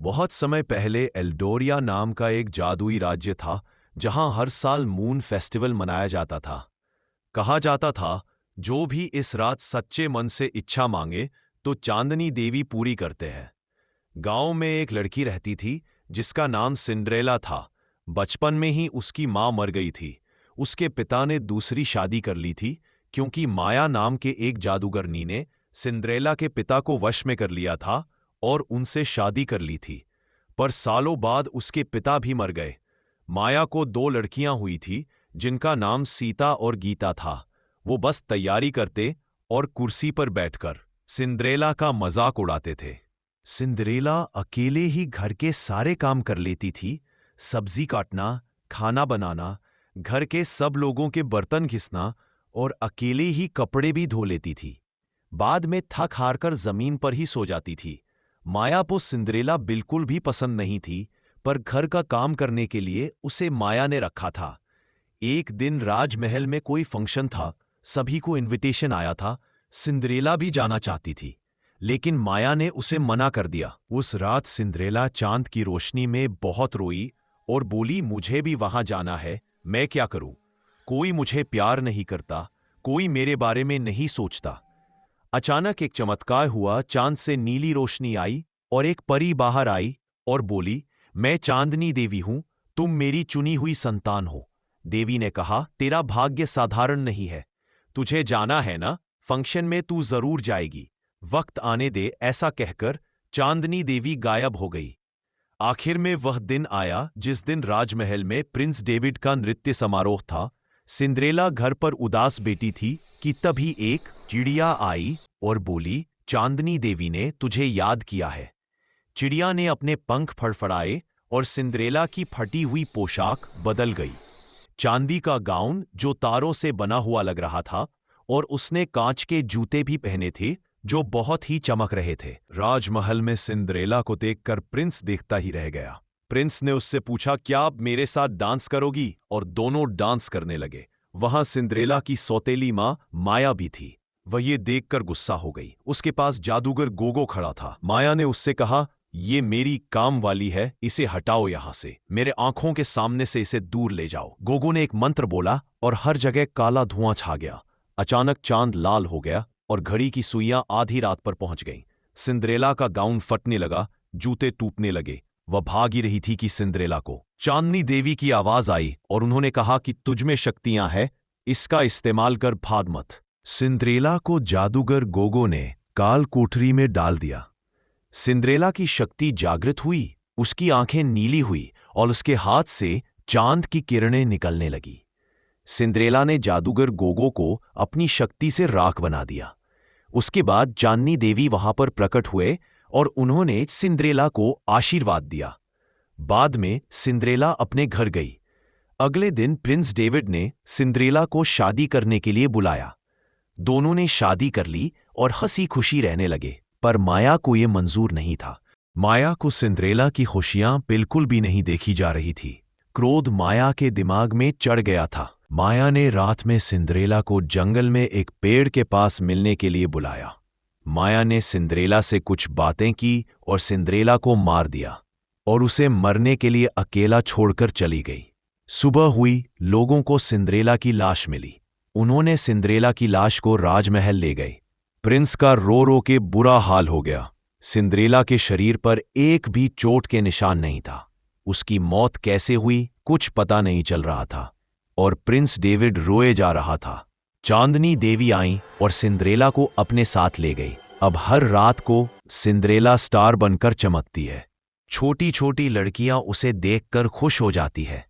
बहुत समय पहले एल्डोरिया नाम का एक जादुई राज्य था जहां हर साल मून फेस्टिवल मनाया जाता था। कहा जाता था जो भी इस रात सच्चे मन से इच्छा मांगे तो चांदनी देवी पूरी करते हैं। गांव में एक लड़की रहती थी जिसका नाम सिंड्रेला था। बचपन में ही उसकी मां मर गई थी। उसके पिता ने दूसरी शादी कर ली थी क्योंकि माया नाम के एक जादूगरनी ने सिंड्रेला के पिता को वश में कर लिया था और उनसे शादी कर ली थी। पर सालों बाद उसके पिता भी मर गए। माया को दो लड़कियां हुई थी जिनका नाम सीता और गीता था। वो बस तैयारी करते और कुर्सी पर बैठकर सिंड्रेला का मजाक उड़ाते थे। सिंड्रेला अकेले ही घर के सारे काम कर लेती थी, सब्जी काटना, खाना बनाना, घर के सब लोगों के बर्तन घिसना और अकेले ही कपड़े भी धो लेती थी। बाद में थक हार कर जमीन पर ही सो जाती थी। माया को सिंड्रेला बिल्कुल भी पसंद नहीं थी, पर घर का काम करने के लिए उसे माया ने रखा था। एक दिन राजमहल में कोई फंक्शन था, सभी को इनविटेशन आया था। सिंड्रेला भी जाना चाहती थी, लेकिन माया ने उसे मना कर दिया। उस रात सिंड्रेला चांद की रोशनी में बहुत रोई और बोली, मुझे भी वहां जाना है, मैं क्या करूं? कोई मुझे प्यार नहीं करता, कोई मेरे बारे में नहीं सोचता। अचानक एक चमत्कार हुआ। चांद से नीली रोशनी आई और एक परी बाहर आई और बोली, मैं चांदनी देवी हूं, तुम मेरी चुनी हुई संतान हो। देवी ने कहा, तेरा भाग्य साधारण नहीं है, तुझे जाना है ना, फंक्शन में तू जरूर जाएगी, वक्त आने दे। ऐसा कहकर चांदनी देवी गायब हो गई। आखिर में वह दिन आया जिस दिन राजमहल में प्रिंस डेविड का नृत्य समारोह था। सिंड्रेला घर पर उदास बैठी थी कि तभी एक चिड़िया आई और बोली, चांदनी देवी ने तुझे याद किया है। चिड़िया ने अपने पंख फड़फड़ाए और सिंड्रेला की फटी हुई पोशाक बदल गई। चांदी का गाउन जो तारों से बना हुआ लग रहा था और उसने कांच के जूते भी पहने थे जो बहुत ही चमक रहे थे। राजमहल में सिंड्रेला को देखकर प्रिंस देखता ही रह गया। प्रिंस ने उससे पूछा, क्या आप मेरे साथ डांस करोगी? और दोनों डांस करने लगे। वहां सिंड्रेला की सौतेली मां माया भी थी। वह ये देखकर गुस्सा हो गई। उसके पास जादूगर गोगो खड़ा था। माया ने उससे कहा, ये मेरी काम वाली है, इसे हटाओ यहां से, मेरे आंखों के सामने से इसे दूर ले जाओ। गोगो ने एक मंत्र बोला और हर जगह काला धुआं छा गया। अचानक चांद लाल हो गया और घड़ी की सुइयां आधी रात पर पहुंच गईं। सिंड्रेला का गाउन फटने लगा, जूते टूटने लगे। वह भाग ही रही थी कि सिंड्रेला को चांदनी देवी की आवाज आई और उन्होंने कहा कि तुझमें शक्तियां हैं, इसका इस्तेमाल कर, भाग मत। सिंड्रेला को जादूगर गोगो ने काल कोठरी में डाल दिया। सिंड्रेला की शक्ति जागृत हुई, उसकी आंखें नीली हुई और उसके हाथ से चांद की किरणें निकलने लगी। सिंड्रेला ने जादूगर गोगो को अपनी शक्ति से राख बना दिया। उसके बाद चांदनी देवी वहां पर प्रकट हुए और उन्होंने सिंड्रेला को आशीर्वाद दिया। बाद में सिंड्रेला अपने घर गई। अगले दिन प्रिंस डेविड ने सिंड्रेला को शादी करने के लिए बुलाया। दोनों ने शादी कर ली और हंसी खुशी रहने लगे। पर माया को यह मंजूर नहीं था। माया को सिंड्रेला की खुशियां बिल्कुल भी नहीं देखी जा रही थी। क्रोध माया के दिमाग में चढ़ गया था। माया ने रात में सिंड्रेला को जंगल में एक पेड़ के पास मिलने के लिए बुलाया। माया ने सिंड्रेला से कुछ बातें की और सिंड्रेला को मार दिया और उसे मरने के लिए अकेला छोड़कर चली गई। सुबह हुई, लोगों को सिंड्रेला की लाश मिली। उन्होंने सिंड्रेला की लाश को राजमहल ले गए। प्रिंस का रो रो के बुरा हाल हो गया। सिंड्रेला के शरीर पर एक भी चोट के निशान नहीं था। उसकी मौत कैसे हुई कुछ पता नहीं चल रहा था और प्रिंस डेविड रोए जा रहा था। चांदनी देवी आईं और सिंड्रेला को अपने साथ ले गई। अब हर रात को सिंड्रेला स्टार बनकर चमकती है। छोटी छोटी लड़कियां उसे देखकर खुश हो जाती है।